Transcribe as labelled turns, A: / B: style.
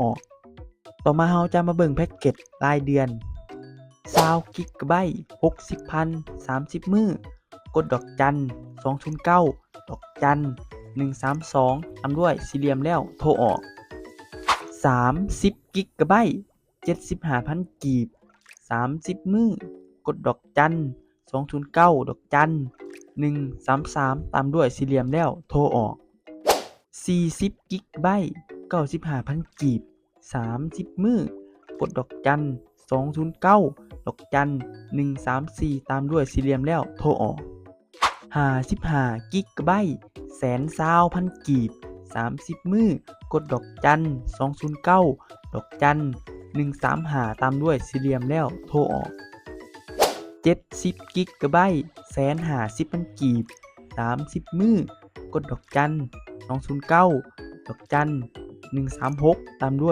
A: ออกต่อมาเราจะมาเบิ่งแพ็กเกจรายเดือน20 กิกะไบต์ 60,000 30 มื้อกดดอกจัน209ดอกจัน132ตามด้วยสี่เหลี่ยมแล้วโทรออก30 กิกะไบต์ 75,000 กีบ30 มื้อกดดอกจัน209ดอกจัน133ตามด้วยสี่เหลี่ยมแล้วโทรออก40 กิกะไบต์ 95,000 กีบ30 มื้อกดดอกจัน209ดอกจัน134ตามด้วยสี่เหลี่ยมแล้วโทรออก55 กิกะไบต์ 120,000 กีบ30 มื้อกดดอกจัน209ดอกจัน135ตามด้วยสี่เหลี่ยมแล้วโทรออก70 กิกะไบต์ 150,000 กีบ30 มื้อกดดอกจัน209ดอกจัน136ตามด้วย